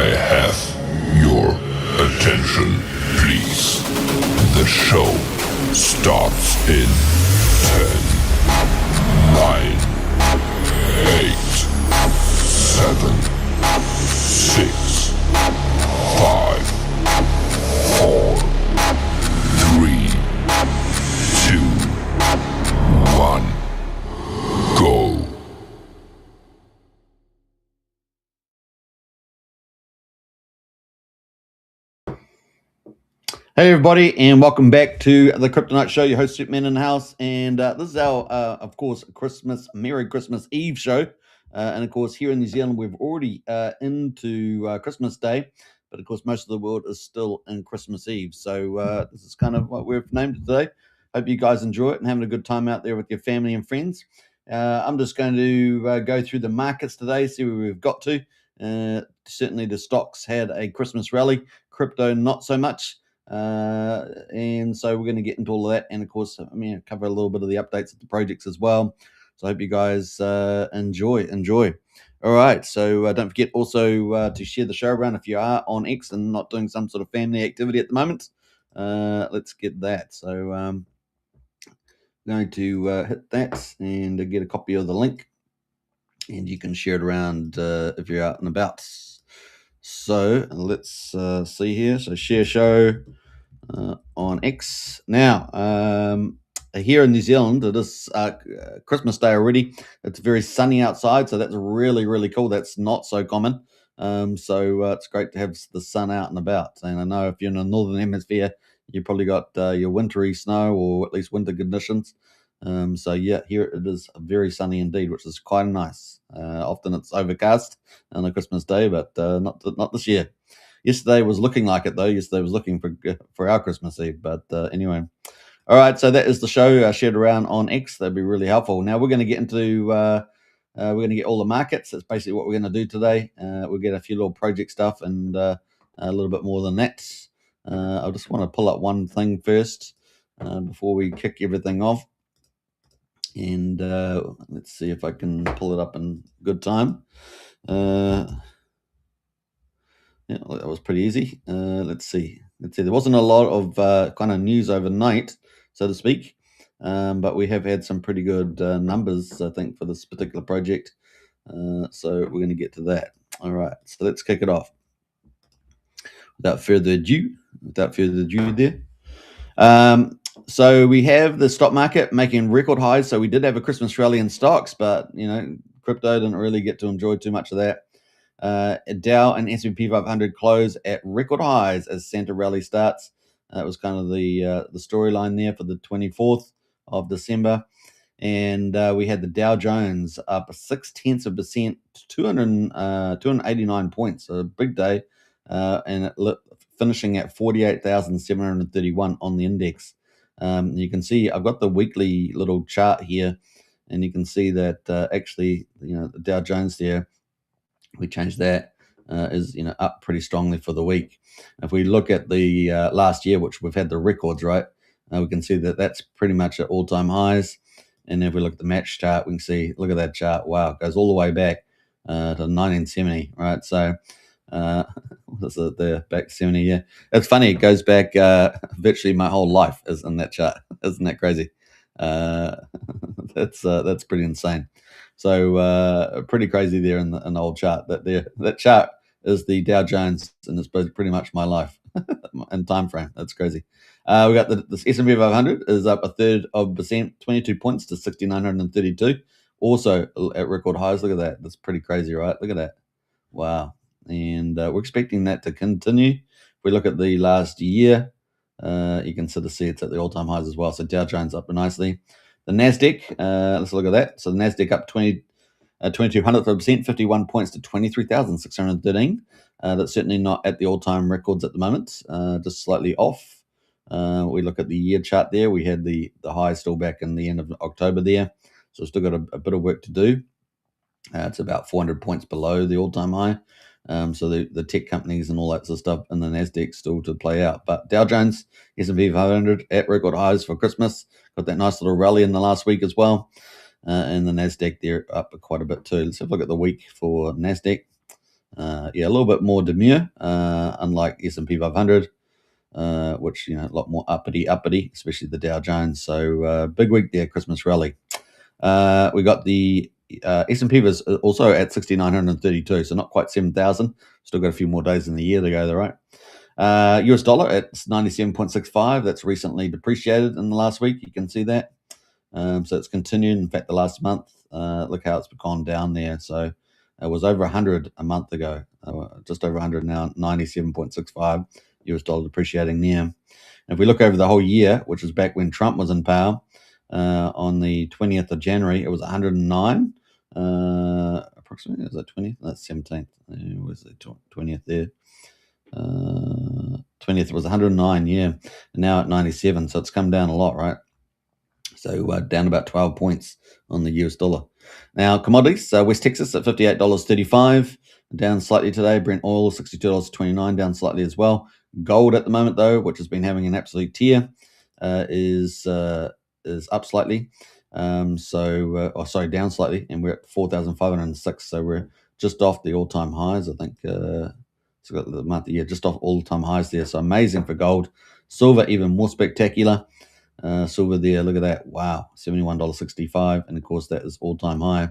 I have your attention, please? The show starts in 10, 9, 8, 7, 6, 5, 4, 3, 2, 1, go. Hey everybody, and welcome back to the Crypto Night Show. Your host Superman in the house, and this is our, of course, Merry Christmas Eve show. And of course, here in New Zealand, we've already into Christmas Day, but of course, most of the world is still in Christmas Eve. So this is kind of what we've named it today. Hope you guys enjoy it and having a good time out there with your family and friends. I'm just going to go through the markets today, see where we've got to. Certainly, the stocks had a Christmas rally. Crypto, not so much. And so we're going to get into all of that, and of course, cover a little bit of the updates of the projects as well. So I hope you guys enjoy. All right, so don't forget also to share the show around if you are on X and not doing some sort of family activity at the moment. Let's get that. So I'm going to hit that and get a copy of the link, and you can share it around if you're out and about. So let's see here. So share show on X. Now, here in New Zealand, it is Christmas Day already. It's very sunny outside, so that's really, really cool. That's not so common. So it's great to have the sun out and about. And I know if you're in the Northern Hemisphere, you probably got your wintry snow or at least winter conditions. So yeah, here it is very sunny indeed, which is quite nice. Often it's overcast on a Christmas Day, but not this year. Yesterday was looking like it though. Yesterday was looking for our Christmas Eve, but anyway. All right, so that is the show shared around on X. That'd be really helpful. Now we're going to get into we're going to get all the markets. That's basically what we're going to do today. We'll get a few little project stuff and a little bit more than that. I just want to pull up one thing first before we kick everything off. And let's see if I can pull it up in good time. Yeah, that was pretty easy. Let's see. There wasn't a lot of kind of news overnight, so to speak, but we have had some pretty good numbers, I think, for this particular project. So we're going to get to that. All right, so let's kick it off. Without further ado there. So we have the stock market making record highs. So we did have a Christmas rally in stocks, but crypto didn't really get to enjoy too much of that. Dow and S&P 500 close at record highs as Santa rally starts. That was kind of the storyline there for the 24th of December. And we had the Dow Jones up 0.6%, 289 points. So a big day. And it finishing at 48,731 on the index. You can see I've got the weekly little chart here, and you can see that actually, the Dow Jones there, we changed that, is up pretty strongly for the week. If we look at the last year, which we've had the records, right, we can see that that's pretty much at all-time highs. And if we look at the match chart, we can see, look at that chart. Wow, it goes all the way back to 1970, right? So what's it there? Back 70, yeah. It's funny, it goes back virtually my whole life is in that chart. Isn't that crazy? That's pretty insane. So pretty crazy there in the old chart. That chart is the Dow Jones, and it's pretty much my life and time frame. That's crazy. We got the S&P 500 is up 0.3%, 22 points to 6,932. Also at record highs. Look at that. That's pretty crazy, right? Look at that. Wow. And we're expecting that to continue. If we look at the last year, you can sort of see it's at the all-time highs as well. So Dow Jones up nicely. The Nasdaq, let's look at that. So the Nasdaq up 0.22%, 51 points to 23,613. That's certainly not at the all-time records at the moment, just slightly off. We look at the year chart there. We had the high still back in the end of October there. So we've still got a bit of work to do. It's about 400 points below the all-time high. So the tech companies and all that sort of stuff and the Nasdaq still to play out. But Dow Jones, S&P 500 at record highs for Christmas. Got that nice little rally in the last week as well. And the Nasdaq there up quite a bit too. Let's have a look at the week for Nasdaq. A little bit more demure, unlike S&P 500, which a lot more uppity, especially the Dow Jones. So big week there, Christmas rally. We got the S&P was also at 6,932, so not quite 7,000. Still got a few more days in the year to go, though, right? US dollar at 97.65. That's recently depreciated in the last week. You can see that. So it's continued. In fact, the last month, look how it's gone down there. So it was over 100 a month ago, just over 100 now, 97.65 US dollar depreciating there. And if we look over the whole year, which is back when Trump was in power, on the 20th of January, it was 109. Approximately, is that 20th? That's 17th. Where's the 20th there? 20th was 109, yeah. And now at 97, so it's come down a lot, right? So down about 12 points on the US dollar. Now, commodities, West Texas at $58.35, down slightly today. Brent oil, $62.29, down slightly as well. Gold at the moment, though, which has been having an absolute tear, is up slightly. Down slightly, and we're at 4,506. So we're just off the all-time highs, I think. So got the month of the year just off all-time highs there. So amazing for gold. Silver, even more spectacular. Silver there, look at that. Wow, $71.65. And of course, that is all-time high.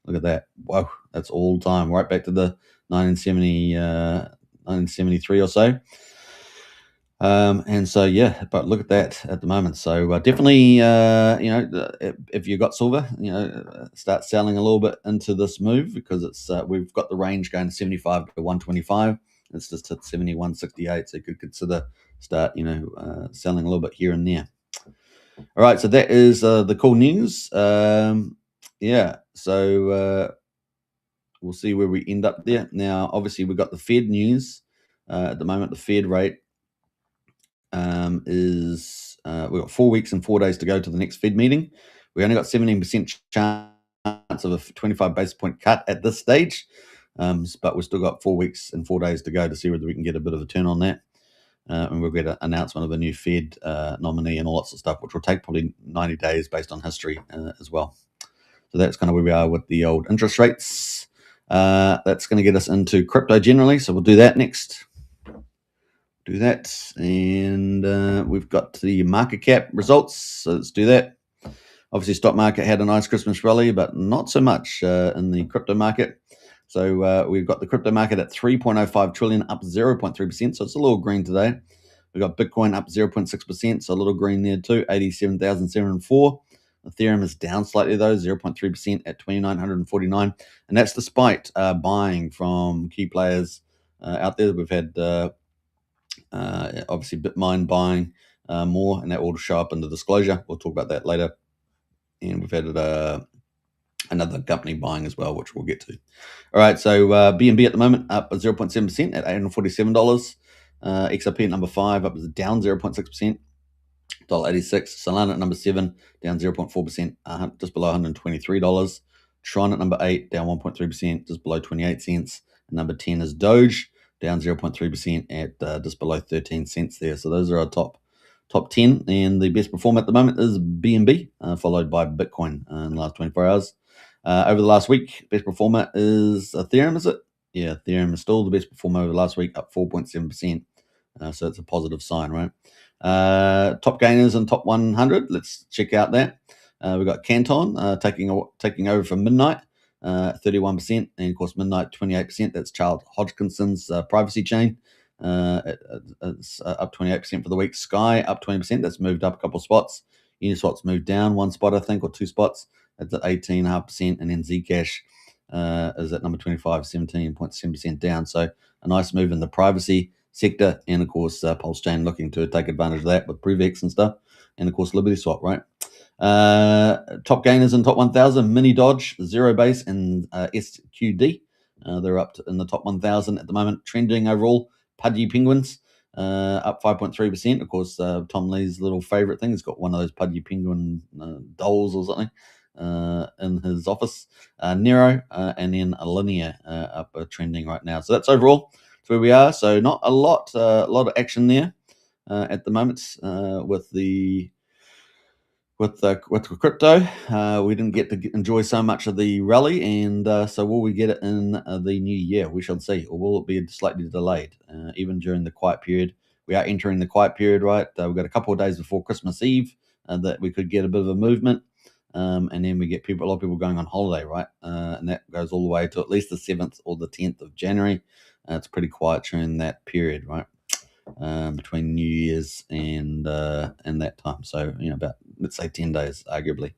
Look at that. Wow, that's all-time. Right back to the 1973 or so. And so, yeah, but look at that at the moment. So definitely, if you've got silver, start selling a little bit into this move, because it's we've got the range going 75 to 125. It's just at 71.68. So you could consider start, selling a little bit here and there. All right, so that is the cool news. So we'll see where we end up there. Now, obviously, we've got the Fed news. At the moment, the Fed rate is we've got 4 weeks and 4 days to go to the next Fed meeting. We only got 17% chance of a 25 basis point cut at this stage, but we've still got 4 weeks and 4 days to go to see whether we can get a bit of a turn on that. And we'll get an announcement of a new Fed nominee and all that sort of stuff, which will take probably 90 days based on history as well. So that's kind of where we are with the old interest rates. That's going to get us into crypto generally. So we'll do that next. Do that. And we've got the market cap results. So let's do that. Obviously, stock market had a nice Christmas rally, but not so much in the crypto market. So we've got the crypto market at 3.05 trillion, up 0.3%. So it's a little green today. We've got Bitcoin up 0.6%, so a little green there too, 87,704. Ethereum is down slightly though, 0.3% at 2,949. And that's despite buying from key players out there. We've had obviously Bitmine buying more, and that will show up in the disclosure. We'll talk about that later. And we've had another company buying as well, which we'll get to. All right, so BNB at the moment up 0.7% at $847. XRP at number 5 up down 0.6%, $1.86. Solana at number 7 down 0.4%, just below $123. Tron at number 8 down 1.3%, just below 28 cents. And number 10 is Doge, down 0.3% at just below 13 cents there. So those are our top 10, and the best performer at the moment is BNB, followed by Bitcoin in the last 24 hours. Over the last week, best performer is Ethereum, is it? Yeah, Ethereum is still the best performer over the last week, up 4.7%. So it's a positive sign, right? Top gainers and top 100. Let's check out that. We've got Canton taking over from Midnight, 31%, and of course Midnight 28%. That's Charles Hodgkinson's privacy chain. It's up 28% for the week. Sky up 20%. That's moved up a couple of spots. Uniswap's moved down 1 spot, I think, or 2 spots. That's at 18.5%, and then Zcash is at number 25, 17.7% down. So a nice move in the privacy sector, and of course PulseChain looking to take advantage of that with PrivX and stuff, and of course Liberty Swap, right? Top gainers in top 1,000: Mini Dodge, Zero Base, and SQD. They're up in the top 1,000 at the moment. Trending overall, Pudgy Penguins up 5.3%. Of course, Tom Lee's little favorite thing. He's got one of those Pudgy Penguin dolls or something in his office. Nero and then Alinea up trending right now. So that's overall. That's where we are. So not a lot of action there at the moment with the with crypto. We didn't get to enjoy so much of the rally, and so will we get it in the new year? We shall see, or will it be slightly delayed? Even during the quiet period, we are entering the quiet period, right? We've got a couple of days before Christmas Eve that we could get a bit of a movement, and then we get a lot of people going on holiday, right? And that goes all the way to at least the 7th or the 10th of January. It's pretty quiet during that period, right? Between New Year's and that time. So, about, let's say, 10 days, arguably.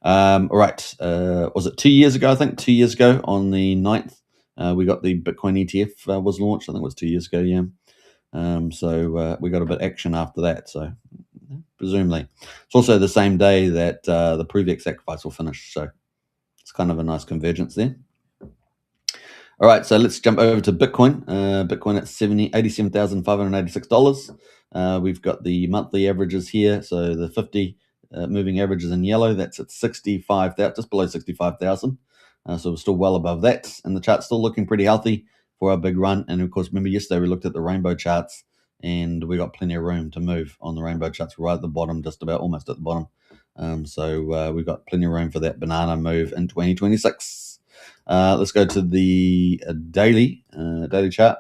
All right. Was it 2 years ago? I think 2 years ago on the 9th, we got the Bitcoin ETF was launched. I think it was 2 years ago, yeah. So we got a bit of action after that. So presumably. It's also the same day that the Pruvec sacrifice will finish. So it's kind of a nice convergence there. All right, so let's jump over to Bitcoin. Bitcoin at $87,586. We've got the monthly averages here. So the 50 moving averages in yellow, that's at 65,000, just below 65,000. So we're still well above that. And the chart's still looking pretty healthy for our big run. And of course, remember yesterday we looked at the rainbow charts and we got plenty of room to move on the rainbow charts right at the bottom, just about almost at the bottom. So we've got plenty of room for that banana move in 2026. Let's go to the daily chart.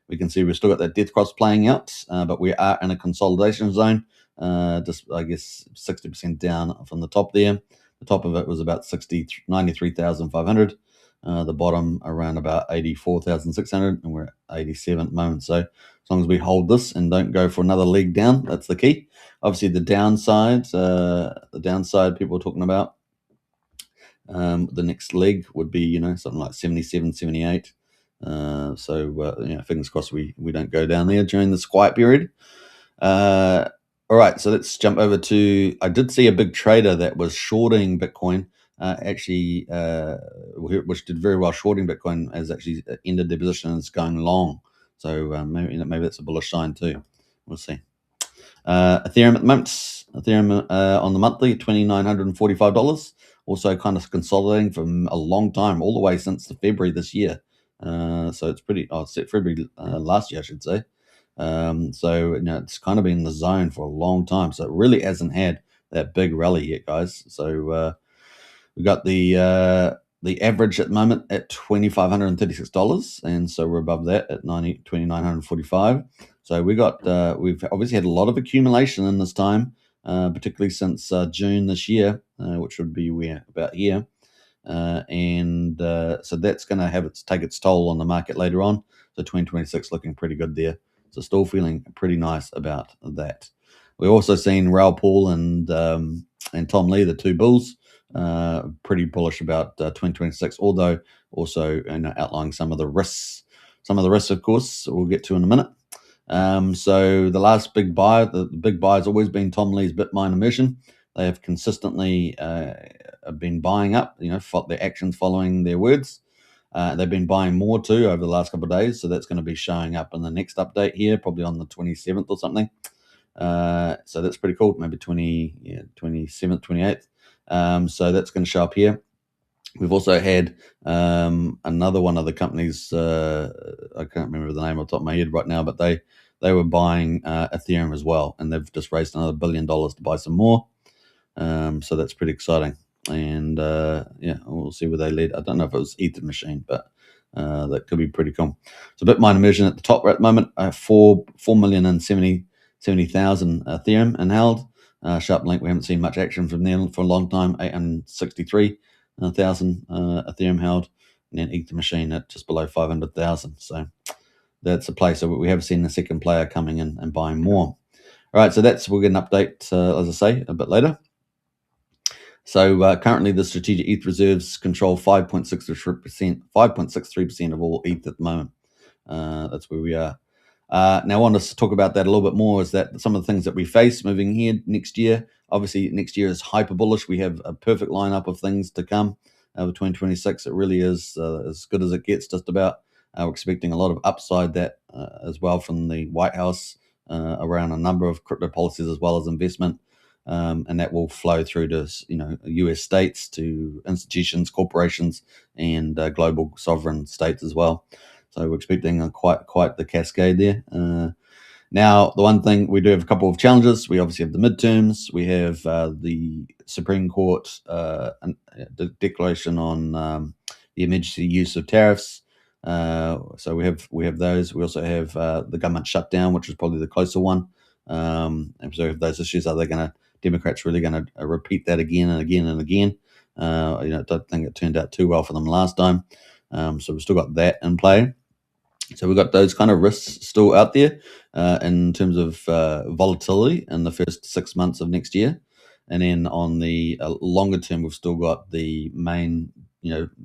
We can see we've still got that death cross playing out, but we are in a consolidation zone. Just, I guess, 60% down from the top there. The top of it was about 93,500. The bottom around about 84,600, and we're at 87 at the moment. So as long as we hold this and don't go for another leg down, that's the key. Obviously, the downside people are talking about. The next leg would be, something like 77, 78. Fingers crossed we don't go down there during this quiet period. All right, so let's jump over to, I did see a big trader that was shorting Bitcoin, which did very well shorting Bitcoin, has actually ended their position and it's going long. So maybe that's a bullish sign too. We'll see. Ethereum at the moment, on the monthly, $2,945. Also kind of consolidating for a long time, all the way since the February this year. So it's February last year, I should say. It's kind of been in the zone for a long time. So it really hasn't had that big rally yet, guys. So we've got the average at the moment at $2,536, and so we're above that at $2,945. So we've obviously had a lot of accumulation in this time, particularly since June this year, which would be about here. So that's going to take its toll on the market later on. So 2026 looking pretty good there. So still feeling pretty nice about that. We've also seen Raoul Paul and Tom Lee, the two bulls, pretty bullish about 2026. Although also outlining some of the risks. Some of the risks, of course, we'll get to in a minute. So the last big buy, the big buy has always been Tom Lee's Bitminer Mission. They have consistently been buying up, their actions following their words. They've been buying more too over the last couple of days, so that's going to be showing up in the next update here, probably on the 27th or something. So that's pretty cool, maybe 27th, 28th. So that's going to show up here. We've also had another one of the companies, I can't remember the name off the top of my head right now, but they were buying Ethereum as well, and they've just raised another $1 billion to buy some more. So that's pretty exciting. And we'll see where they lead. I don't know if it was Ether Machine, but that could be pretty cool. So Bitminer Mission at the top right at the moment, 4,070,000 Ethereum in held. Sharp Link, we haven't seen much action from them for a long time, 863,000 Ethereum held, and then Ether Machine at just below 500,000. So that's a play. So we have seen the second player coming in and buying more. All right, so we'll get an update, as I say, a bit later. So currently the strategic ETH reserves control 5.63% of all ETH at the moment. That's where we are. Now I want us to talk about that a little bit more, is that some of the things that we face moving here next year. Obviously, next year is hyper bullish. We have a perfect lineup of things to come with 2026. It really is as good as it gets, just about. We're expecting a lot of upside as well from the White House around a number of crypto policies as well as investment. And that will flow through to U.S. states, to institutions, corporations, and global sovereign states as well. So we're expecting quite the cascade there. Now, the one thing, we do have a couple of challenges. We obviously have the midterms. We have the Supreme Court declaration on the emergency use of tariffs. So we have those. We also have the government shutdown, which is probably the closer one. And so we have those issues. Are they Democrats really going to repeat that again and again and again? I don't think it turned out too well for them last time. So we've still got that in play. So we've got those kind of risks still out there in terms of volatility in the first 6 months of next year. And then on the longer term, we've still got the main,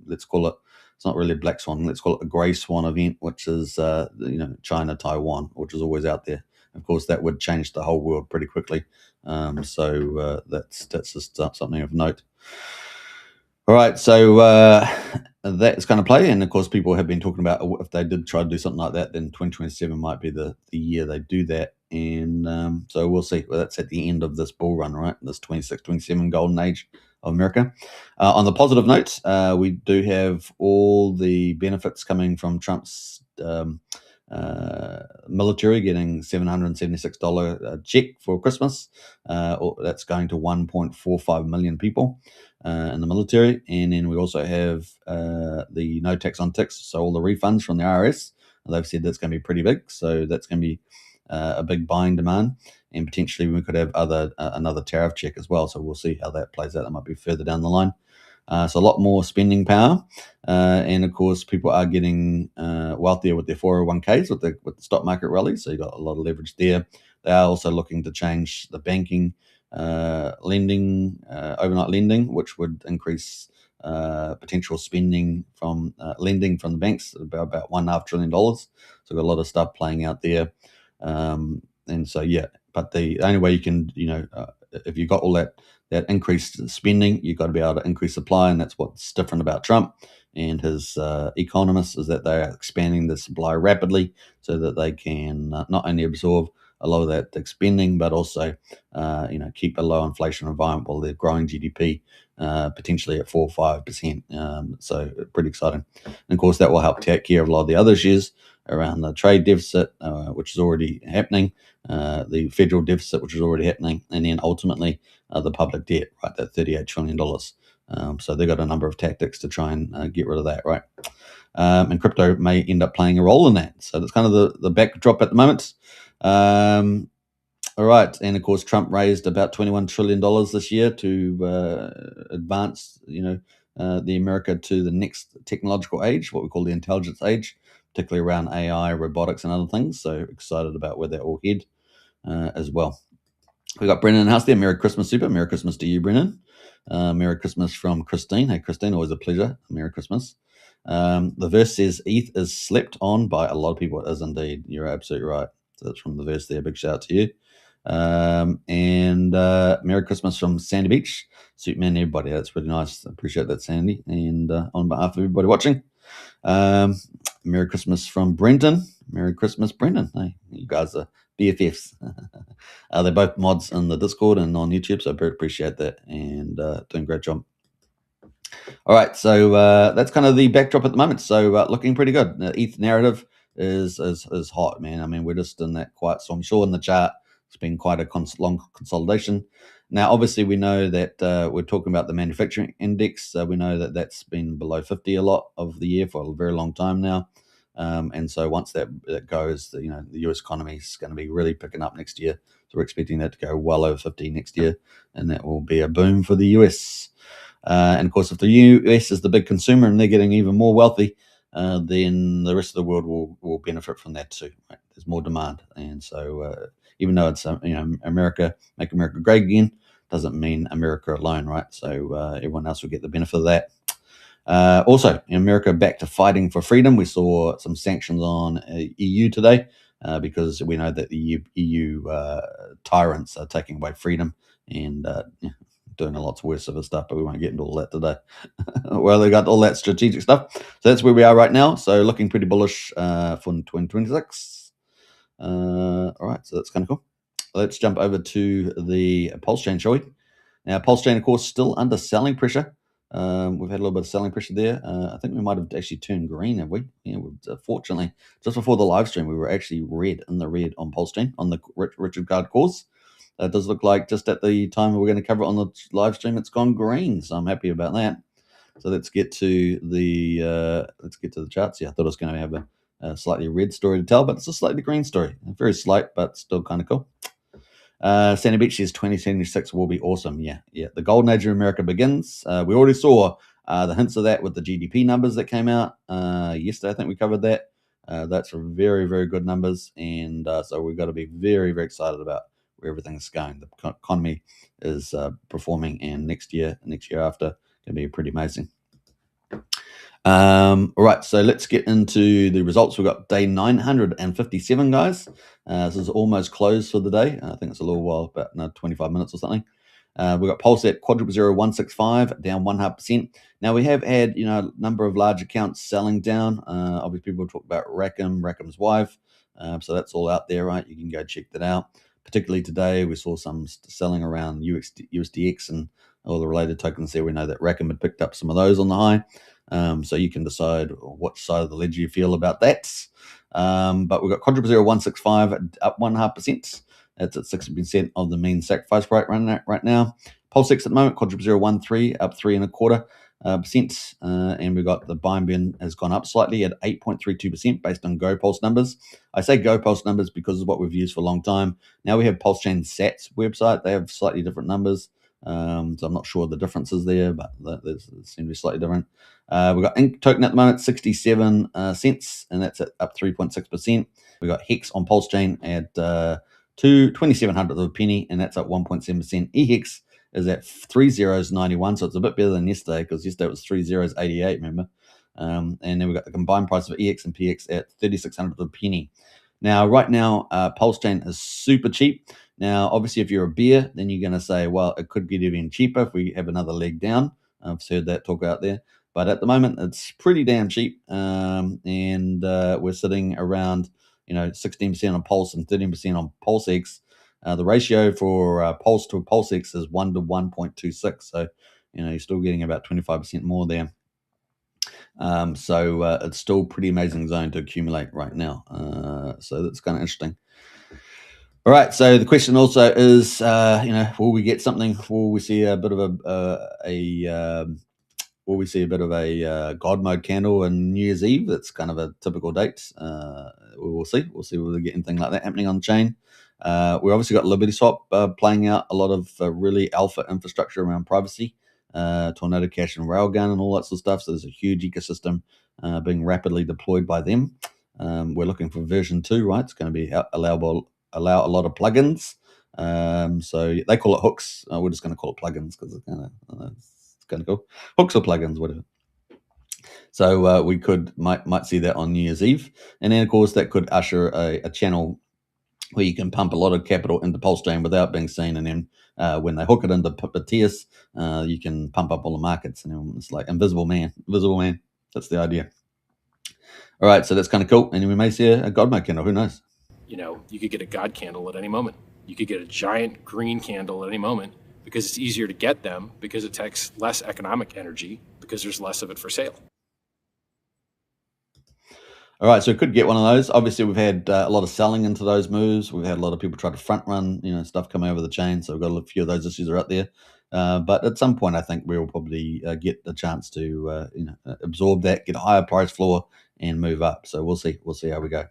let's call it, it's not really a black swan, let's call it a grey swan event, which is, China, Taiwan, which is always out there. Of course, that would change the whole world pretty quickly. So that's just something of note. All right, so that's going to play, and of course, people have been talking about if they did try to do something like that, then 2027 might be the year they do that, and so we'll see. Well, that's at the end of this bull run, right? This 26, 27 golden age of America. On the positive note, we do have all the benefits coming from Trump's military getting $776 check for Christmas. That's going to 1.45 million people in the military. And then we also have the no tax on ticks, so all the refunds from the IRS. They've said that's going to be pretty big, so that's going to be a big buying demand. And potentially we could have another tariff check as well. So we'll see how that plays out. That might be further down the line. So a lot more spending power, and of course, people are getting wealthier with their 401ks with the stock market rally. So you got a lot of leverage there. They are also looking to change the banking lending, overnight lending, which would increase potential spending from lending from the banks about $1.5 trillion. So we've got a lot of stuff playing out there, and so But the only way you can, if you got all that increased spending, you've got to be able to increase supply, and that's what's different about Trump and his economists, is that they are expanding the supply rapidly so that they can not only absorb a lot of that spending, but also keep a low inflation environment while they're growing GDP potentially at 4 or 5%. So pretty exciting. And of course, that will help take care of a lot of the other issues around the trade deficit, which is already happening, the federal deficit, which is already happening, and then ultimately the public debt, right, that $38 trillion. So they've got a number of tactics to try and get rid of that, right? And crypto may end up playing a role in that. So that's kind of the backdrop at the moment. All right, and of course, Trump raised about $21 trillion this year to advance, the America to the next technological age, what we call the intelligence age, particularly around AI, robotics, and other things. So excited about where that all head as well. We got Brennan in the house there. Merry Christmas, Super. Merry Christmas to you, Brennan. Merry Christmas from Christine. Hey, Christine, always a pleasure. Merry Christmas. The verse says, ETH is slept on by a lot of people. It is indeed. You're absolutely right. So that's from the verse there. Big shout out to you. And Merry Christmas from Sandy Beach. Superman, everybody. That's really nice. I appreciate that, Sandy. And on behalf of everybody watching, Merry Christmas from Brenton. Merry Christmas, Brendan. Hey, you guys are BFFs. They're both mods in the Discord and on YouTube, so I very appreciate that, and doing a great job. All right, so that's kind of the backdrop at the moment. So looking pretty good. The ETH narrative is hot, man. I mean, we're just in that quiet storm. Sure, in the chart, it's been quite a long consolidation. Now, obviously, we know that we're talking about the manufacturing index. We know that that's been below 50 a lot of the year for a very long time now. And so once that goes, the US economy is going to be really picking up next year. So we're expecting that to go well over 50 next year, and that will be a boom for the US. And of course, if the US is the big consumer and they're getting even more wealthy, then the rest of the world will benefit from that too. Right? There's more demand, and so even though it's America, make America great again, doesn't mean America alone, right? So everyone else will get the benefit of that. Also, in America, back to fighting for freedom. We saw some sanctions on EU today because we know that the EU tyrants are taking away freedom and doing a lot worse of stuff, but we won't get into all that today. Well, they got all that strategic stuff. So that's where we are right now. So looking pretty bullish for 2026. All right, so that's kind of cool. Let's jump over to the PulseChain, shall we? Now, PulseChain, of course, still under selling pressure. We've had a little bit of selling pressure there. I think we might have actually turned green, have we? Yeah, fortunately, just before the live stream, we were actually in the red on PulseChain on the Richard Card course. It does look like just at the time we're going to cover it on the live stream, it's gone green. So I'm happy about that. So let's get to the charts here. I thought I was going to have a slightly red story to tell, but it's a slightly green story. Very slight, but still kind of cool. Sandy Beach says 2076 will be awesome. Yeah. The golden age of America begins. We already saw the hints of that with the GDP numbers that came out yesterday. I think we covered that. That's very, very good numbers. And so we've got to be very, very excited about where everything's going. The economy is performing, and next year after, going to be pretty amazing. All right, so let's get into the results. We've got day 957, guys. This is almost closed for the day. I think it's a little while, about 25 minutes or something. We've got Pulse at quadruple 0165, down 0.5%. Now we have had, a number of large accounts selling down. Obviously, people talk about Rackham's wife. So that's all out there, right? You can go check that out. Particularly today, we saw some selling around USDX and all the related tokens there. We know that Rackham had picked up some of those on the high. So you can decide what side of the ledger you feel about that. But we've got quadruple 0165 up 1.5%. That's at 60% of the mean sacrifice rate right now. PulseX at the moment, quadruple 013 up 3.25%. And we've got the buying bin has gone up slightly at 8.32% based on GoPulse numbers. I say GoPulse numbers because of what we've used for a long time. Now we have PulseChain Sats website. They have slightly different numbers. So I'm not sure the differences there, but they seem to be slightly different. We've got Ink token at the moment, 67 cents, and that's up 3.6%. We've got Hex on PulseChain at 2,700 of a penny, and that's up 1.7%. eHex is at 3.91, so it's a bit better than yesterday, because yesterday it was 3.88, remember? And then we've got the combined price of EX and PX at 3,600 of a penny. Now, right now, PulseChain is super cheap. Now, obviously, if you're a bear, then you're going to say, well, it could get even cheaper if we have another leg down. I've heard that talk out there. But at the moment, it's pretty damn cheap. And we're sitting around, 16% on Pulse and 13% on PulseX. The ratio for Pulse to PulseX is 1 to 1.26. So, you're still getting about 25% more there. So it's still pretty amazing zone to accumulate right now. So that's kind of interesting. All right. So the question also is, will we get something? Will we see a bit of a God mode candle on New Year's Eve? That's kind of a typical date. We will see. We'll see whether we get anything like that happening on the chain. We obviously got Liberty Swap playing out a lot of really alpha infrastructure around privacy, Tornado Cash and Railgun and all that sort of stuff. So there's a huge ecosystem being rapidly deployed by them. We're looking for version 2, right? It's going to be allow a lot of plugins. So they call it hooks. We're just going to call it plugins because it's kind of cool. Hooks or plugins, whatever. So we might see that on New Year's Eve, and then of course that could usher a channel where you can pump a lot of capital into PulseChain without being seen, and then when they hook it into Matthias, you can pump up all the markets, and it's like invisible man. That's the idea. All right, so that's kind of cool, and we may see a God mode candle. Who knows? You could get a God candle at any moment. You could get a giant green candle at any moment, because it's easier to get them, because it takes less economic energy, because there's less of it for sale. All right, so we could get one of those. Obviously, we've had a lot of selling into those moves. We've had a lot of people try to front run, stuff coming over the chain. So we've got a few of those issues are out there. But at some point, I think we'll probably get a chance to, absorb that, get a higher price floor, and move up. So we'll see. We'll see how we go.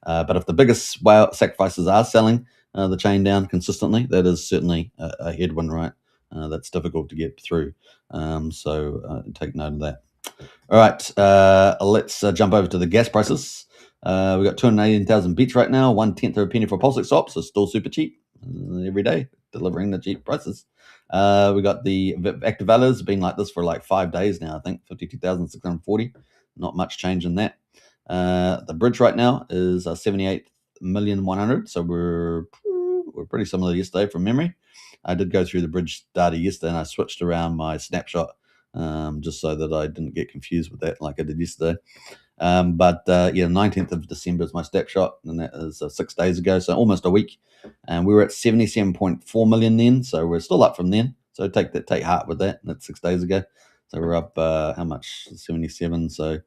But if the biggest whale sacrifices are selling the chain down consistently, that is certainly a headwind, right? That's difficult to get through. So take note of that. All right, let's jump over to the gas prices. We've got 218,000 beats right now, 1/10 of a penny for PulseX swap, so still super cheap every day, delivering the cheap prices. We got the active values been like this for like 5 days now, I think, 52,640. Not much change in that. The bridge right now is 78,100,000, so we're pretty similar to yesterday from memory. I did go through the bridge data yesterday, and I switched around my snapshot just so that I didn't get confused with that like I did yesterday. But 19th of December is my snapshot, and that is 6 days ago, so almost a week. And we were at 77.4 million then, so we're still up from then. So take heart with that. That's 6 days ago. So we're up, how much? 77. So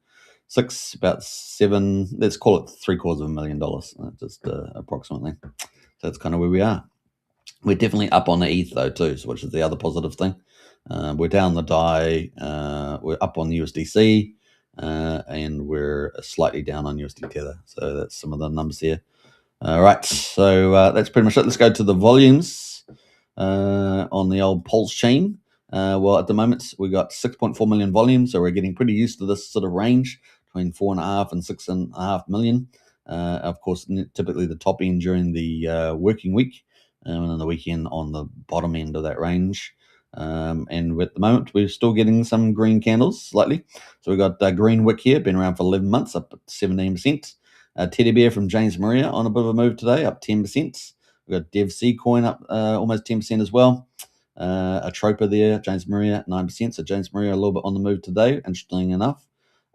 about 7, let's call it $750,000, just approximately. So that's kind of where we are. We're definitely up on the ETH though too, which is the other positive thing. We're down the DAI, we're up on USDC, and we're slightly down on USD Tether. So that's some of the numbers here. All right, so that's pretty much it. Let's go to the volumes on the old PulseChain. Well, at the moment, we got 6.4 million volumes, so we're getting pretty used to this sort of range between 4.5 and 6.5 million. Of course, typically the top end during the working week, and then the weekend on the bottom end of that range. And at the moment, we're still getting some green candles slightly. So we've got Green Wick here, been around for 11 months, up at 17%. Teddy Bear from James Maria on a bit of a move today, up 10%. We've got Dev C coin up almost 10% as well. A Troper there, James Maria, 9%. So James Maria a little bit on the move today, interesting enough.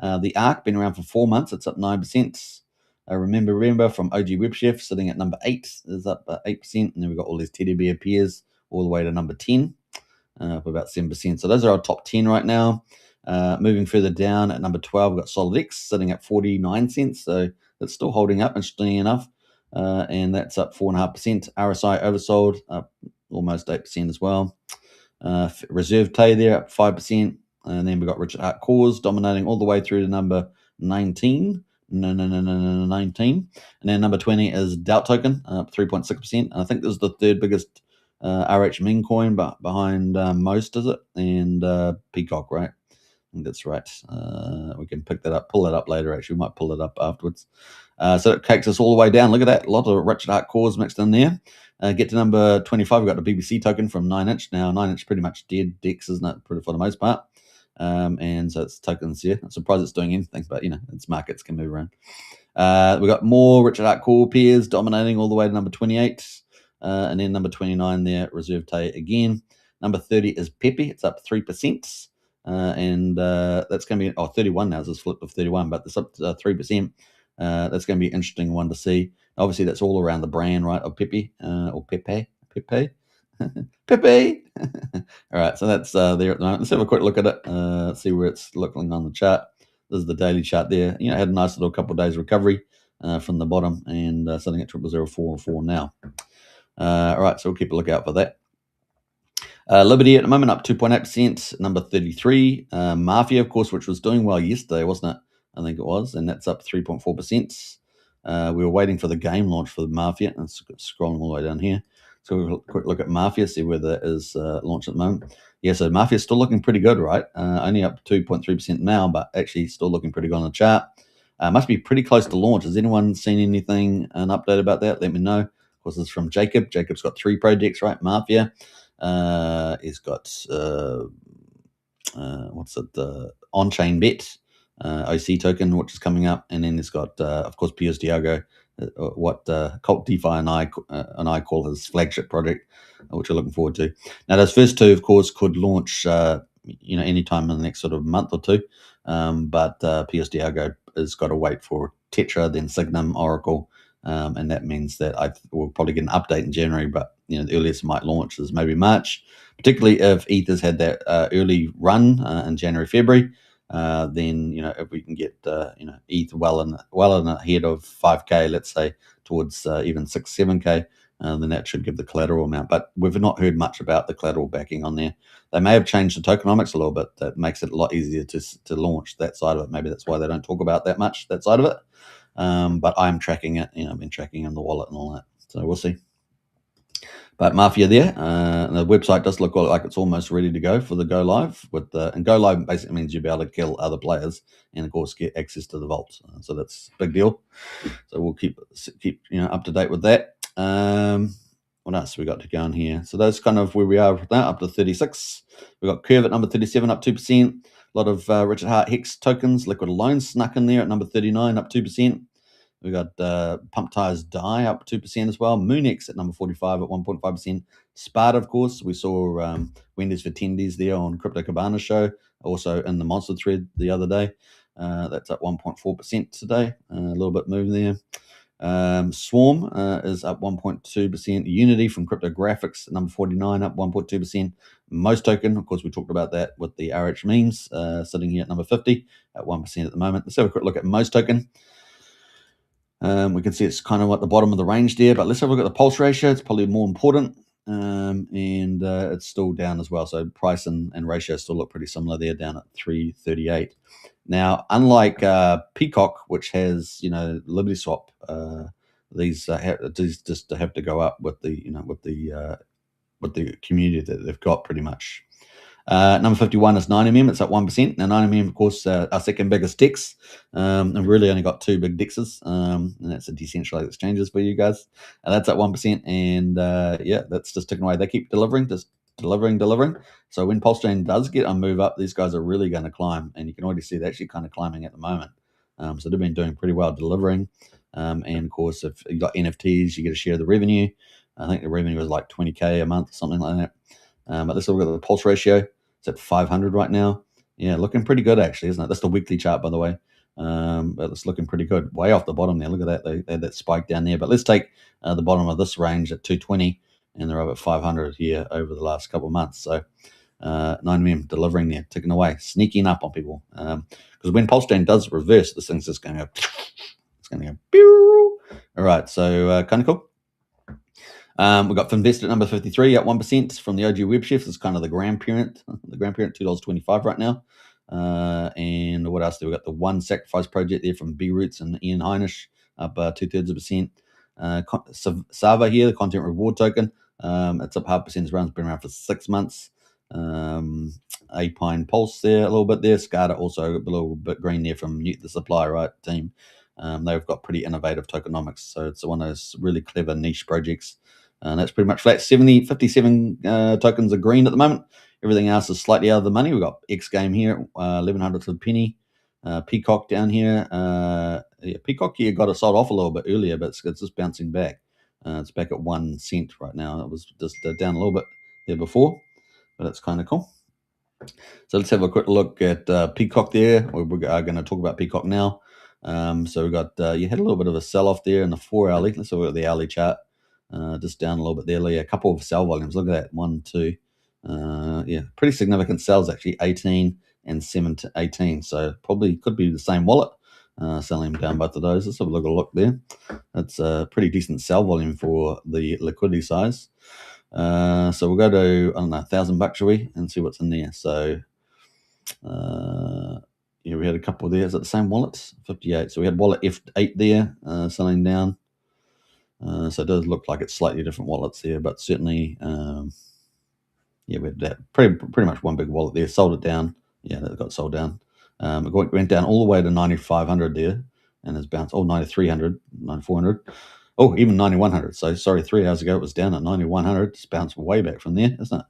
The ARC, been around for 4 months, it's up 9%. Remember from OG Web Chef, sitting at number 8, is up 8%. And then we've got all these Teddy Bear peers all the way to number 10, up about 7%. So those are our top 10 right now. Moving further down at number 12, we've got Solid X sitting at 49 cents. So it's still holding up, interestingly enough. And that's up 4.5%. RSI oversold, up almost 8% as well. Reserve Tay there, up 5%. And then we've got Richard Hart Cause dominating all the way through to number 19. 19. And then number 20 is Doubt Token, up 3.6%. And I think this is the third biggest RH meme coin, but behind Most, is it? And Peacock, right? I think that's right. We can pick that up, pull that up later. Actually, we might pull it up afterwards. So it takes us all the way down. Look at that. A lot of Richard Hart Cause mixed in there. Get to number 25. We've got the BBC token from 9inch. Now, 9inch pretty much dead DEX, isn't it? For the most part. And so it's tokens here. I'm surprised it's doing anything, but it's markets can move around. We've got more Richard Hart Core peers dominating all the way to number 28. And then number 29 there, Reserve Tay again. Number 30 is Pepe. It's up 3%. And that's going to be 31 now. So it's flipped of 31, but it's up to 3%. That's going to be an interesting one to see. Obviously, that's all around the brand, right, of Pepe or Pepe. Pepe. All right, so that's there at the moment. Let's have a quick look at it, see where it's looking on the chart. This is the daily chart there. Had a nice little couple of days recovery from the bottom and sitting at 0004 now. All right, so we'll keep a lookout for that. Liberty at the moment up 2.8%, number 33. Mafia, of course, which was doing well yesterday, wasn't it? I think it was, and that's up 3.4%. We were waiting for the game launch for the Mafia, and scrolling all the way down here. So we'll quick look at Mafia, see where that is launched at the moment. Yeah, so Mafia's still looking pretty good, right? Only up 2.3% now, but actually still looking pretty good on the chart. Must be pretty close to launch. Has anyone seen anything, an update about that? Let me know. Of course, it's from Jacob. Jacob's got 3 projects, right? Mafia. He's got, on-chain bet, OC token, which is coming up. And then he's got, of course, PUSD ALGO, what Cult DeFi and I call his flagship project, which we're looking forward to. Now, those first 2, of course, could launch, anytime in the next sort of month or 2. But PUSD ALGO has got to wait for Tetra, then Signum, Oracle, and that means that we'll probably get an update in January, but the earliest it might launch is maybe March, particularly if ETH has had that early run in January, February. Then if we can get ETH well in ahead of 5K, let's say towards even 6-7K, then that should give the collateral amount. But we've not heard much about the collateral backing on there. They may have changed the tokenomics a little bit. That makes it a lot easier to launch that side of it. Maybe that's why they don't talk about that much, that side of it. But I'm tracking it. I've been tracking in the wallet and all that. So we'll see. But Mafia there, the website does look like it's almost ready to go for the go live. And go live basically means you'll be able to kill other players and of course get access to the vault. So that's a big deal. So we'll keep up to date with that. What else we got to go on here? So that's kind of where we are now, up to 36. We got Curve at number 37, up 2%. A lot of Richard Hart Hex tokens, Liquid Alone snuck in there at number 39, up 2%. We got Pump Tires Die up 2% as well. Moonex at number 45 at 1.5%. Sparta, of course, we saw Wendy's for Tendies there on Crypto Cabana show, also in the Monster thread the other day. That's up 1.4% today. A little bit moving there. Swarm is up 1.2%. Unity from Cryptographics, number 49, up 1.2%. Most token, of course, we talked about that with the RH memes, sitting here at number 50 at 1% at the moment. Let's have a quick look at most token. We can see it's kind of at the bottom of the range there, but let's have a look at the pulse ratio. It's probably more important, and it's still down as well. So price and ratio still look pretty similar there, down at 338. Now, unlike Peacock, which has Liberty Swap, these just have to go up with the with the community that they've got pretty much. Number 51 is 9mm. It's at 1%. Now, 9mm, of course, our second biggest DEX. And we've really only got two big DEXs, and that's a decentralized exchanges for you guys. And that's at 1%. And yeah, that's just ticking away. They keep delivering, just delivering. So when PulseChain does get a move up, these guys are really going to climb. And you can already see they're actually kind of climbing at the moment. So they've been doing pretty well delivering. And of course, if you've got NFTs, you get a share of the revenue. I think the revenue was like 20K a month, something like that. But let's look at the pulse ratio. It's at 500 right now. Yeah, looking pretty good, actually, isn't it? That's the weekly chart, by the way. But it's looking pretty good. Way off the bottom there. Look at that. They had that spike down there. But let's take the bottom of this range at 220, and they're up at 500 here over the last couple of months. So 9mm delivering there, ticking away, sneaking up on people. Because when PulseChain does reverse, this thing's just going to go, it's going to go, pew. All right, so kind of cool. We've got Finvest at number 53 at 1% from the OG Web Chef. It's kind of the grandparent, $2.25 right now. And what else do we got? The One Sacrifice Project there from B Roots and Ian Heinisch up 2/3%. Sava here, the content reward token. It's up 0.5%. It's been around for 6 months. Apine Pulse there a little bit there. SCADA also a little bit green there from Newt the Supply, right, team. They've got pretty innovative tokenomics. So it's one of those really clever niche projects. And that's pretty much flat. 57 tokens are green at the moment. Everything else is slightly out of the money. We've got X Game here, 1100 to the penny. Peacock down here. Yeah, Peacock here got it sold off a little bit earlier, but it's just bouncing back. It's back at 1 cent right now. It was just down a little bit there before, but it's kind of cool. So let's have a quick look at Peacock there. We're going to talk about Peacock now. So we got you had a little bit of a sell-off there in the 4 hourly. Let's look at the hourly chart. Just down a little bit there, Lee. A couple of sell volumes. Look at that. 1, 2. Yeah, pretty significant sells actually. 18 and 7 to 18. So probably could be the same wallet. Selling down both of those. Let's have a look there. That's a pretty decent sell volume for the liquidity size. So we'll go to, I don't know, $1,000, shall we? And see what's in there. So yeah, we had a couple there. Is it the same wallets? 58. So we had wallet F8 there, selling down. So it does look like it's slightly different wallets there, but certainly, yeah, we had that pretty much one big wallet there. Sold it down. Yeah, that got sold down. It went down all the way to 9,500 there, and has bounced. 9,300, 9,400. Oh, even 9,100. So sorry, 3 hours ago it was down at 9,100. It's bounced way back from there, isn't it?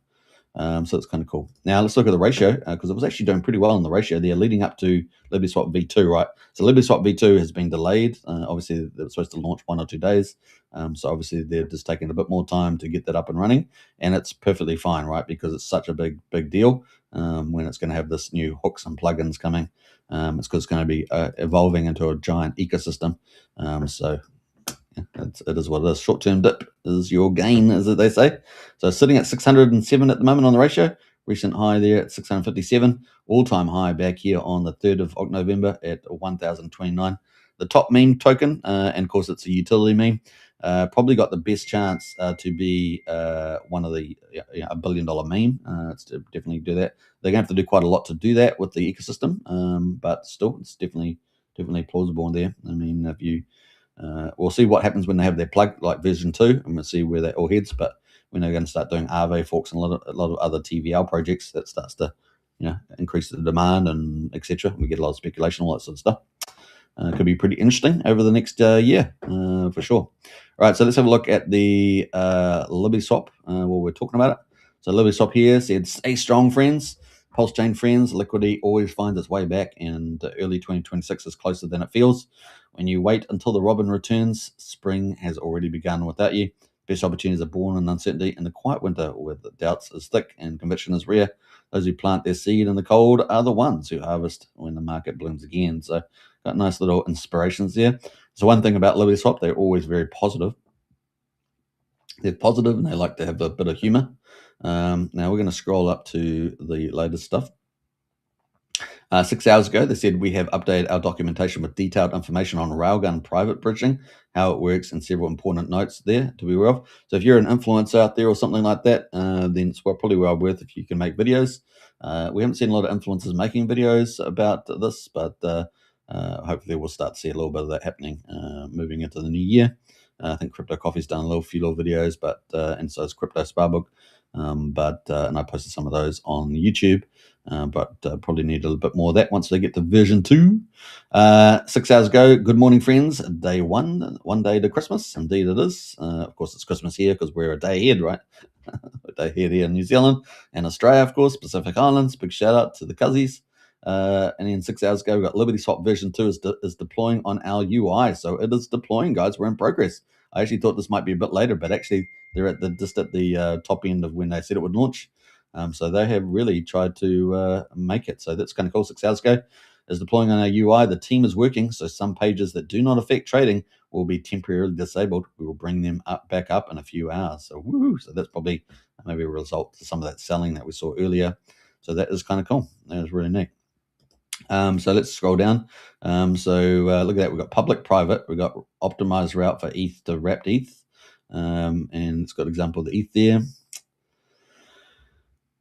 So it's kind of cool. Now let's look at the ratio, because it was actually doing pretty well in the ratio there leading up to Liberty Swap V2, right? So Liberty Swap V2 has been delayed. Obviously, they were supposed to launch 1 or 2 days. So obviously, they're just taking a bit more time to get that up and running. And it's perfectly fine, right? Because it's such a big deal when it's going to have this new hooks and plugins coming. It's because it's going to be evolving into a giant ecosystem. So it is what it is. Short-term dip is your gain, as they say. So sitting at 607 at the moment on the ratio. Recent high there at 657. All-time high back here on the 3rd of November at 1,029. The top meme token, and of course it's a utility meme, probably got the best chance to be one of the $1 billion meme. It's to definitely do that. They're going to have to do quite a lot to do that with the ecosystem, but still, it's definitely plausible in there. I mean, if you we'll see what happens when they have their plug, like version 2, and we'll see where that all heads. But when they're going to start doing Aave forks and a lot of other TVL projects, that starts to increase the demand and etc. We get a lot of speculation, all that sort of stuff. Could be pretty interesting over the next year, for sure. All right, so let's have a look at the Liberty Swap while we're talking about it. So Liberty Swap here said, "Stay strong, friends. PulseChain friends. Liquidity always finds its way back, and early 2026 is closer than it feels. When you wait until the robin returns, spring has already begun without you. Best opportunities are born in uncertainty, and the quiet winter where the doubts is thick and conviction is rare. Those who plant their seed in the cold are the ones who harvest when the market blooms again." So got nice little inspirations there. So one thing about Liberty Swap, they're always very positive. They're positive and they like to have a bit of humor. Now we're going to scroll up to the latest stuff. 6 hours ago, they said we have updated our documentation with detailed information on Railgun private bridging, how it works, and several important notes there to be aware of. So if you're an influencer out there or something like that, then it's probably well worth if you can make videos. We haven't seen a lot of influencers making videos about this, but hopefully we'll start to see a little bit of that happening moving into the new year. I think Crypto Coffee's done a few little videos, but and so is Crypto Sparbook. And I posted some of those on YouTube. But probably need a little bit more of that once they get to version 2. 6 hours ago, good morning, friends. Day 1 day to Christmas. Indeed it is. Of course, it's Christmas here because we're a day ahead, right? A day ahead here in New Zealand and Australia, of course, Pacific Islands. Big shout out to the Cuzzies. And then 6 hours ago, we got Liberty Swap version 2 is deploying on our UI. So it is deploying, guys. We're in progress. I actually thought this might be a bit later, but actually they're just at the top end of when they said it would launch. So they have really tried to make it. So that's kind of cool. 6 hours ago is deploying on our UI. The team is working. So some pages that do not affect trading will be temporarily disabled. We will bring them back up in a few hours. So woo! So that's probably maybe a result to some of that selling that we saw earlier. So that is kind of cool. That is really neat. So let's scroll down. Look at that. We've got public, private. We've got optimized route for ETH to wrapped ETH. And it's got an example of the ETH there.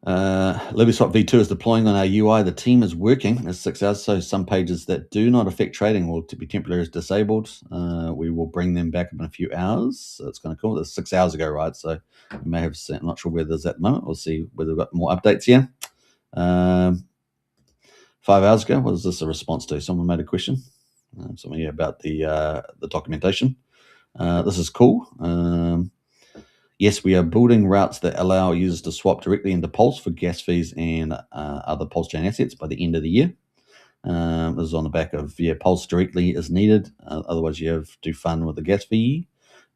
Liberty Swap V2 is deploying on our UI. The team is working. It's 6 hours, so some pages that do not affect trading will be temporarily disabled. We will bring them back up in a few hours. So it's kind of cool. That's 6 hours ago, right? So we may have seen, I'm not sure where there's at the moment. We'll see whether we've got more updates here. 5 hours ago, what is this a response to? Someone made a question. Something about the documentation. This is cool. Yes, we are building routes that allow users to swap directly into Pulse for gas fees and other PulseChain assets by the end of the year. This is on the back of, Pulse directly is needed. Otherwise, you have to do fun with the gas fee.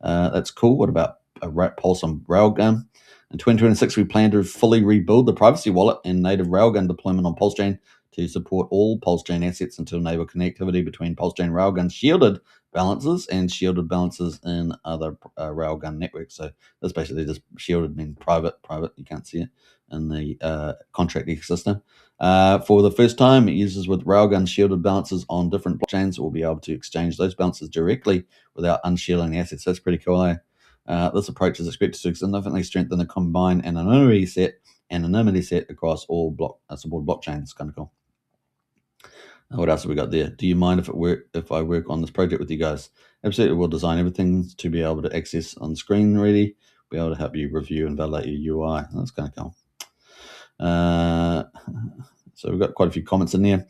That's cool. What about a Pulse on Railgun? In 2026, we plan to fully rebuild the privacy wallet and native Railgun deployment on PulseChain to support all PulseChain assets and to enable connectivity between PulseChain Railgun shielded balances and shielded balances in other Railgun networks. So that's basically just shielded means private. You can't see it in the contract ecosystem. For the first time, users with Railgun shielded balances on different blockchains will be able to exchange those balances directly without unshielding the assets. That's pretty cool, eh? This approach is expected to significantly strengthen the combined anonymity set across all supported blockchains. Kind of cool. What else have we got there? Do you mind if I work on this project with you guys? Absolutely. We'll design everything to be able to access on screen ready, be able to help you review and validate your UI. That's kind of cool. So we've got quite a few comments in there.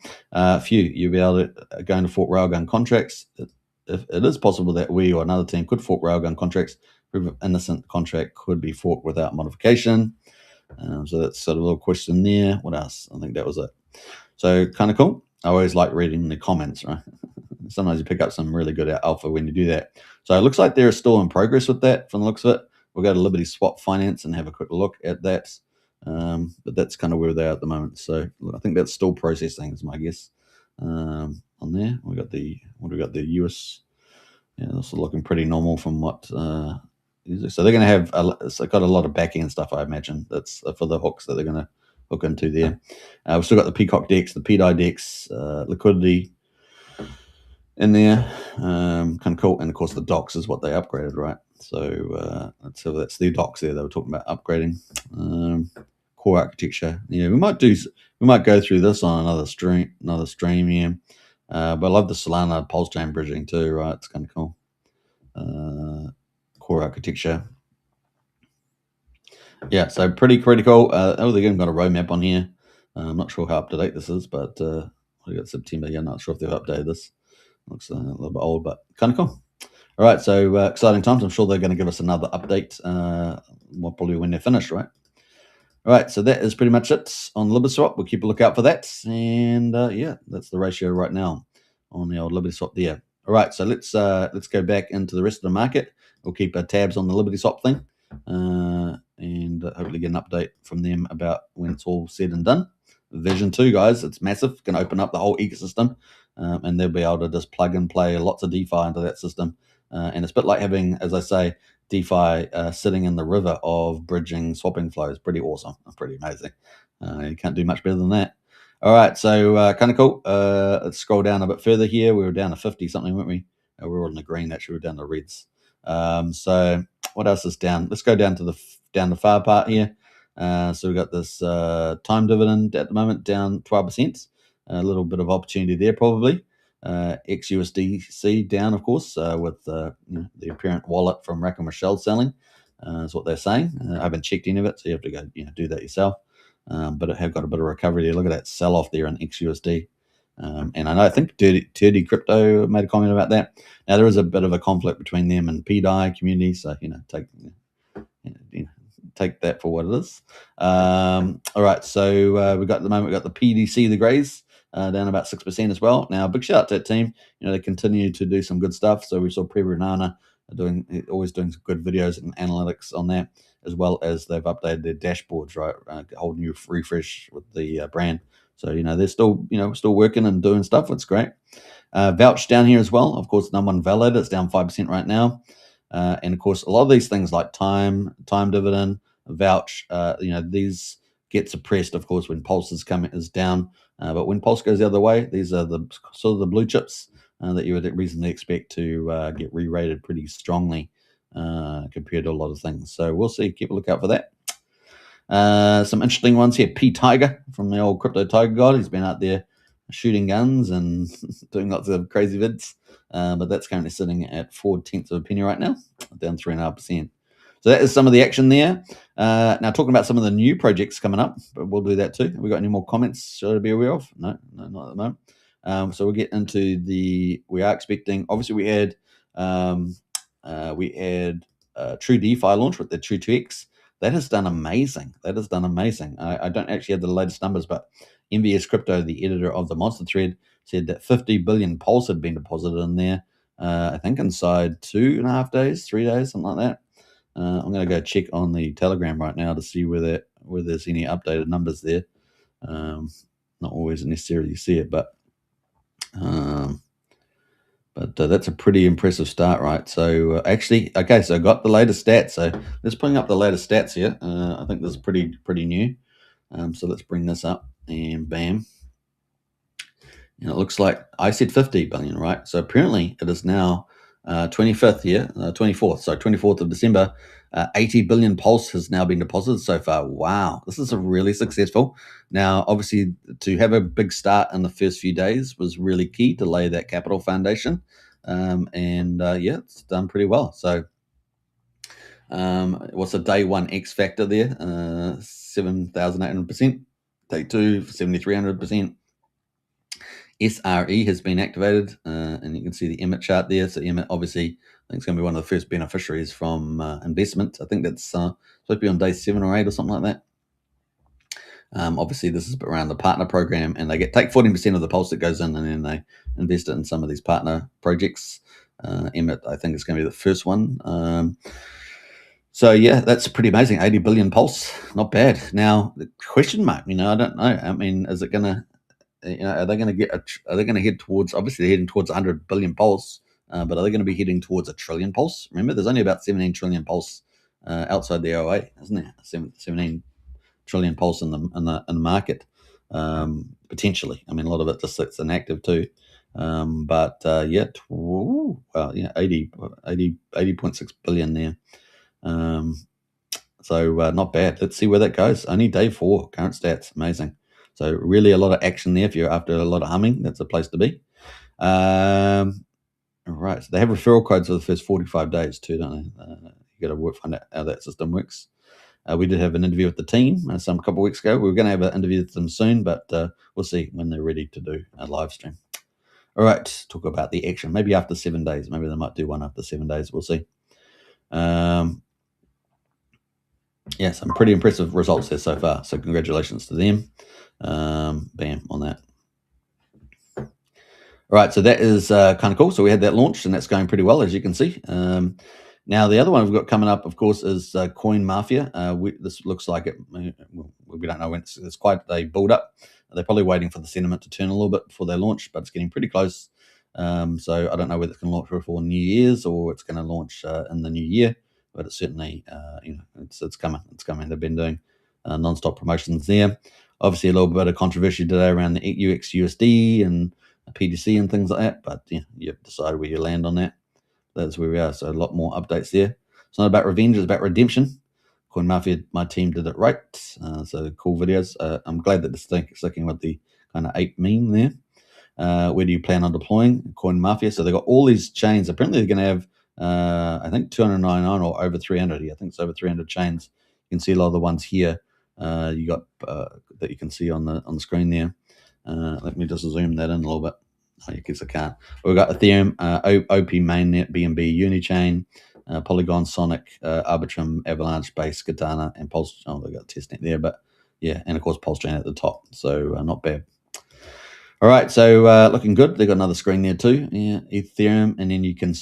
You'll be able to go into fork Railgun contracts. If it is possible that we or another team could fork Railgun contracts, proof of innocent contract could be forked without modification. So that's sort of a little question there. What else? I think that was it. So kind of cool. I always like reading the comments, right? Sometimes you pick up some really good alpha when you do that. So it looks like they're still in progress with that from the looks of it. We'll go to Liberty Swap Finance and have a quick look at that. But that's kind of where they are at the moment. So I think that's still processing is my guess. On there, we got the US. Yeah, this is looking pretty normal from what. So they're going to have got a lot of back end stuff, I imagine. That's for the hooks that they're going to hook into there. We've still got the Peacock DEX, the PDI DEX, liquidity in there. Kind of cool. And of course, the docs is what they upgraded, right? So that's the docs there. They were talking about upgrading. Core architecture. Yeah, we might go through this on another stream here. But I love the Solana PulseChain bridging too, right? It's kind of cool. Core architecture. Yeah, so pretty cool. They've even got a roadmap on here. I'm not sure how up to date this is, but we got September. Yeah, I'm not sure if they've updated this. Looks a little bit old, but kind of cool. All right, so exciting times. I'm sure they're going to give us another update. Probably when they're finished, right? All right, so that is pretty much it on Liberty Swap. We'll keep a lookout for that. And that's the ratio right now on the old Liberty Swap there. All right, so let's go back into the rest of the market. We'll keep tabs on the Liberty Swap thing and hopefully get an update from them about when it's all said and done. Version 2, guys, it's massive. Going to open up the whole ecosystem. and they'll be able to just plug and play lots of DeFi into that system. And it's a bit like having, as I say, DeFi sitting in the river of bridging swapping flows. Pretty awesome. Pretty amazing. You can't do much better than that. All right, so kind of cool. Let's scroll down a bit further here. We were down to 50 something, weren't we? We were in the green, actually. We were down to reds. So what else is down? Let's go down to the far part here. So we've got this time dividend at the moment down 12%. A little bit of opportunity there probably. XUSDC down, of course, with the apparent wallet from Rack and Michelle selling. Is what they're saying. I haven't checked any of it, so you have to go do that yourself. But it have got a bit of recovery there. Look at that sell-off there in XUSD. And I think Dirty Crypto made a comment about that. Now, there is a bit of a conflict between them and PDI community, so, take that for what it is. All right, so we've got at the moment, we've got the PDC, the Greys, down about 6% as well. Now, big shout out to that team. They continue to do some good stuff. So we saw Pre-Renana always doing some good videos and analytics on that, as well as they've updated their dashboards, right? A whole new refresh with the brand. So, they're still, still working and doing stuff. It's great. Vouch down here as well. Of course, number one validator, it's down 5% right now. And of course, a lot of these things like time dividend, Vouch, these get suppressed, of course, when Pulse is down. But when Pulse goes the other way, these are the sort of the blue chips that you would reasonably expect to get re-rated pretty strongly compared to a lot of things. So we'll see. Keep a lookout for that. Some interesting ones here. P Tiger from the old Crypto Tiger God. He's been out there shooting guns and doing lots of crazy vids. But that's currently sitting at 0.4 of a penny right now, down 3.5%. So that is some of the action there. Now, talking about some of the new projects coming up, but we'll do that too. Have we got any more comments to be aware of? No, not at the moment. So we'll get into we are expecting, obviously we had True DeFi launch with the True 2X. That has done amazing. I don't actually have the latest numbers, but MVS Crypto, the editor of the Monster Thread, said that 50 billion Pulse had been deposited in there, I think inside 2.5 days, 3 days, something like that. I'm going to go check on the Telegram right now to see whether there's any updated numbers there. Not always necessarily see it, but that's a pretty impressive start, right? So actually, okay, so I got the latest stats. So let's bring up the latest stats here. I think this is pretty new. So let's bring this up, and bam. It looks like I said 50 billion, right? So apparently it is now 24th of December. 80 billion Pulse has now been deposited so far. Wow, this is really successful. Now, obviously, to have a big start in the first few days was really key to lay that capital foundation. It's done pretty well. So what's the day one X factor there? 7,800%. Day two, 7,300%. SRE has been activated, and you can see the Emmet chart there. So Emmet, obviously, I think it's going to be one of the first beneficiaries from investment. I think that's supposed to be on day 7 or 8 or something like that. Obviously, this is around the partner program, and they take 14% of the Pulse that goes in, and then they invest it in some of these partner projects. Emmet, I think, is going to be the first one. So yeah, that's pretty amazing. 80 billion Pulse, not bad. Now, the question mark, I don't know. I mean, is it going to are they going to head towards, obviously they're heading towards 100 billion Pulse, but are they going to be heading towards a trillion Pulse? Remember, there's only about 17 trillion Pulse outside the OA, isn't there? 17 trillion Pulse in the market, potentially. I mean, a lot of it just sits inactive too. 80.6 billion there. So not bad. Let's see where that goes. Only day 4, current stats, amazing. So really a lot of action there. If you're after a lot of humming, that's a place to be. Right. So they have referral codes for the first 45 days too, don't they? You got to find out how that system works. We did have an interview with the team a couple of weeks ago. We were going to have an interview with them soon, but we'll see when they're ready to do a live stream. All right, talk about the action. Maybe after 7 days. Maybe they might do one after 7 days. We'll see. Some pretty impressive results there so far. So congratulations to them. Bam on that. All right, so that is kind of cool. So we had that launched, and that's going pretty well, as you can see. Now, the other one we've got coming up, of course, is Coin Mafia. This looks like it. We don't know when it's quite a build up. they're probably waiting for the sentiment to turn a little bit before they launch, but it's getting pretty close. So I don't know whether it's going to launch before New Year's or it's going to launch in the new year, but it's certainly, it's coming. It's coming. They've been doing non-stop promotions there. Obviously, a little bit of controversy today around the UXUSD and PDC and things like that, but you decide where you land on that. That's where we are. So a lot more updates there. It's not about revenge, it's about redemption. Coin Mafia, my team did it right. So cool videos. I'm glad that this thing is sticking with the kind of ape meme there. Where do you plan on deploying? Coin Mafia. So they've got all these chains. Apparently they're going to have, I think 299 or over 300. I think it's over 300 chains. You can see a lot of the ones here. You got that you can see on the screen there. Let me just zoom that in a little bit. I guess I can't. We've got Ethereum, OP Mainnet, BNB, Unichain, Polygon, Sonic, Arbitrum, Avalanche, Base, Katana, and Pulse. Oh, they got testnet there, but yeah, and of course PulseChain at the top. So not bad. All right, so looking good. They got another screen there too. Yeah, Ethereum, and then you can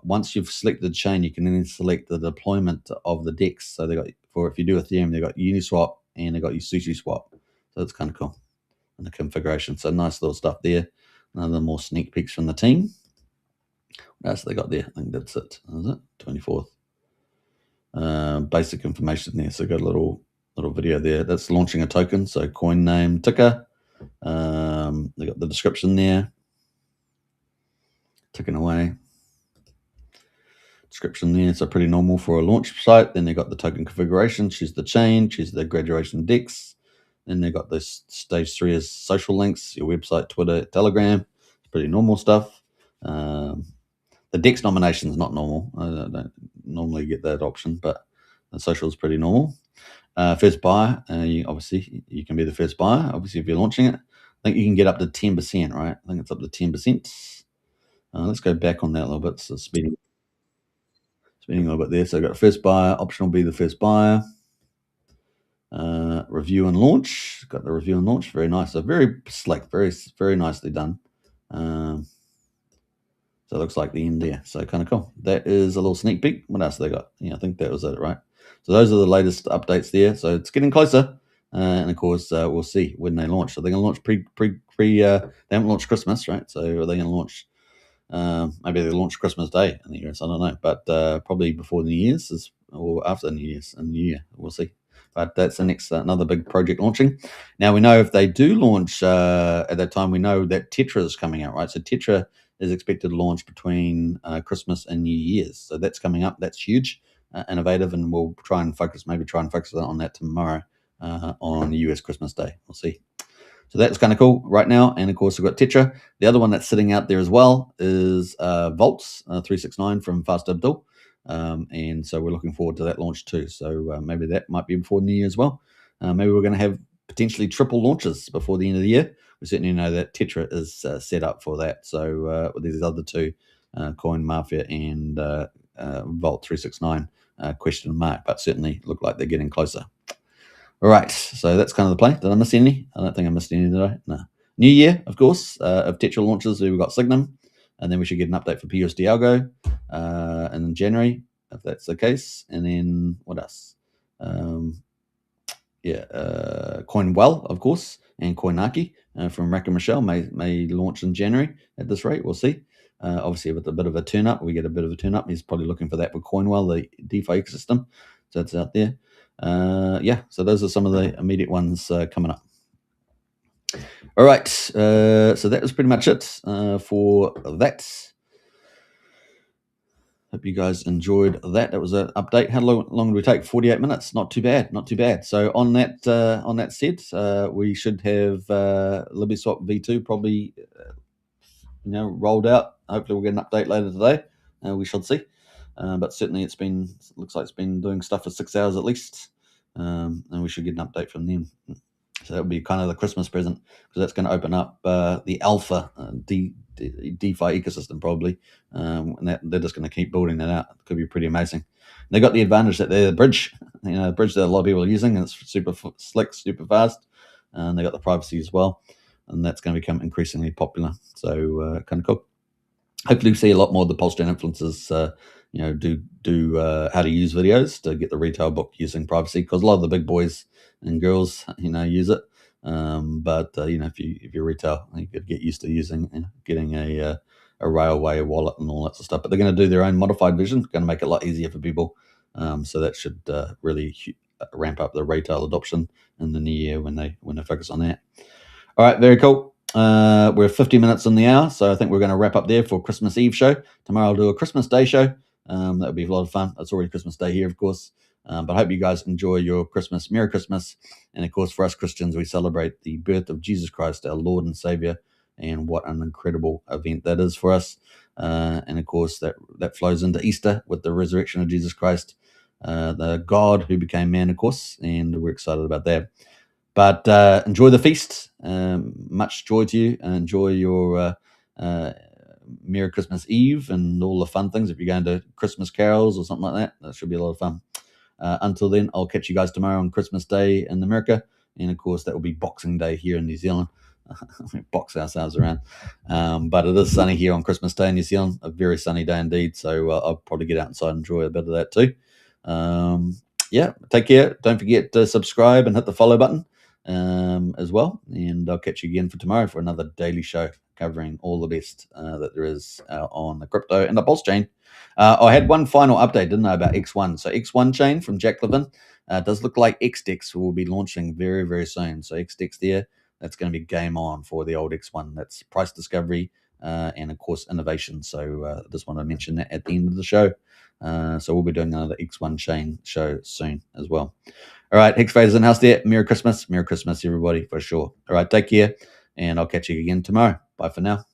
once you've selected the chain, you can then select the deployment of the DEX. So they got if you do Ethereum, they got Uniswap and they got SushiSwap. So it's kind of cool in the configuration. So nice little stuff there. Another more sneak peeks from the team. What else they got there? I think that's it. Is it 24th? Basic information there. So got a little video there. That's launching a token. So coin name, ticker. They got the description there. Ticking away. Description there. So pretty normal for a launch site. Then they got the token configuration. Choose the chain. Choose the graduation DEX. Then they got this stage 3 as social links, your website, Twitter, Telegram. It's pretty normal stuff. The DEX nomination is not normal. I don't normally get that option, but the social is pretty normal. First buyer, obviously you can be the first buyer. Obviously, if you're launching it, I think you can get up to 10%, right? I think it's up to 10%. Let's go back on that a little bit. So speeding a little bit there. So I got first buyer, optional be the first buyer. Review and launch. Got the review and launch. Very nice. So very slick. Very, very nicely done. So it looks like the end there. So kind of cool. That is a little sneak peek. What else they got? Yeah, I think that was it, right? So those are the latest updates there. So it's getting closer. And of course, we'll see when they launch. So they're going to launch they haven't launched Christmas, right? So are they going to launch? Maybe they launch Christmas Day in the US. I don't know, but probably before New Year's or after New Year's in New Year. We'll see. But that's the next another big project launching. Now we know if they do launch at that time, we know that Tetra is coming out, right? So Tetra is expected to launch between Christmas and New Year's. So that's coming up. That's huge, innovative, and we'll try and focus on that tomorrow on US Christmas Day. We'll see. So that's kind of cool right now. And of course, we've got Tetra. The other one that's sitting out there as well is Volts 369 from Fast Abdul. And so we're looking forward to that launch too. So maybe that might be before New Year as well. Maybe we're going to have potentially triple launches before the end of the year. We certainly know that Tetra is set up for that. So with these other two, Coin Mafia and Vault 369, question mark, but certainly look like they're getting closer. All right, so that's kind of the play. Did I miss any? I don't think I missed any, did I? No. New year, of course, of Tetra launches, we've got Signum, and then we should get an update for PUSD ALGO in January, if that's the case. And then what else? Coinwell, of course, and Coinaki from Rack and Michelle may launch in January at this rate. We'll see. Obviously, with a bit of a turn up, we get a bit of a turn up. He's probably looking for that with Coinwell, the DeFi ecosystem. So that's out there. So those are some of the immediate ones coming up. All right, so that was pretty much it for that. Hope you guys enjoyed that. That was an update. How long did we take? 48 minutes. Not too bad. Not too bad. So on that set, we should have LibbySwap V2 probably rolled out. Hopefully we'll get an update later today. We shall see. But certainly it looks like it's been doing stuff for 6 hours at least. And we should get an update from them. So that would be kind of the Christmas present, because that's going to open up the alpha DeFi ecosystem probably. And they're just going to keep building that out. It could be pretty amazing. And they got the advantage that they're the bridge, the bridge that a lot of people are using, and it's super slick, super fast. And they got the privacy as well. And that's going to become increasingly popular. So kind of cool. Hopefully we see a lot more of the PulseChain influencers do how to use videos to get the retail book using privacy, because a lot of the big boys and girls use it, But if you retail, you could get used to getting a railway wallet and all that sort of stuff. But they're going to do their own modified version, going to make it a lot easier for people. So that should really ramp up the retail adoption in the new year when they focus on that. All right, very cool. We're 50 minutes in the hour, so I think we're going to wrap up there for Christmas Eve show. Tomorrow I'll do a Christmas Day show. That'll be a lot of fun. It's already Christmas Day here, of course. But I hope you guys enjoy your Christmas. Merry Christmas. And of course, for us Christians, we celebrate the birth of Jesus Christ, our Lord and Savior. And what an incredible event that is for us. And of course, that flows into Easter with the resurrection of Jesus Christ, the God who became man, of course. And we're excited about that. But enjoy the feast. Much joy to you. And enjoy your Merry Christmas Eve and all the fun things. If you're going to Christmas carols or something like that should be a lot of fun. Until then, I'll catch you guys tomorrow on Christmas Day in America. And of course, that will be Boxing Day here in New Zealand. We box ourselves around. But it is sunny here on Christmas Day in New Zealand. A very sunny day indeed. So I'll probably get out inside and enjoy a bit of that too. Take care. Don't forget to subscribe and hit the follow button as well. And I'll catch you again for tomorrow for another daily show covering all the best that there is on the crypto and the PulseChain. I had one final update, didn't I, about X1. So X1 chain from Jack Levin does look like XDEX will be launching very, very soon. So XDEX there, that's going to be game on for the old X1. That's price discovery and, of course, innovation. So I just want to mention that at the end of the show. So we'll be doing another X1 chain show soon as well. All right, Hex Faders in house there. Merry Christmas, everybody, for sure. All right, take care, and I'll catch you again tomorrow. Bye for now.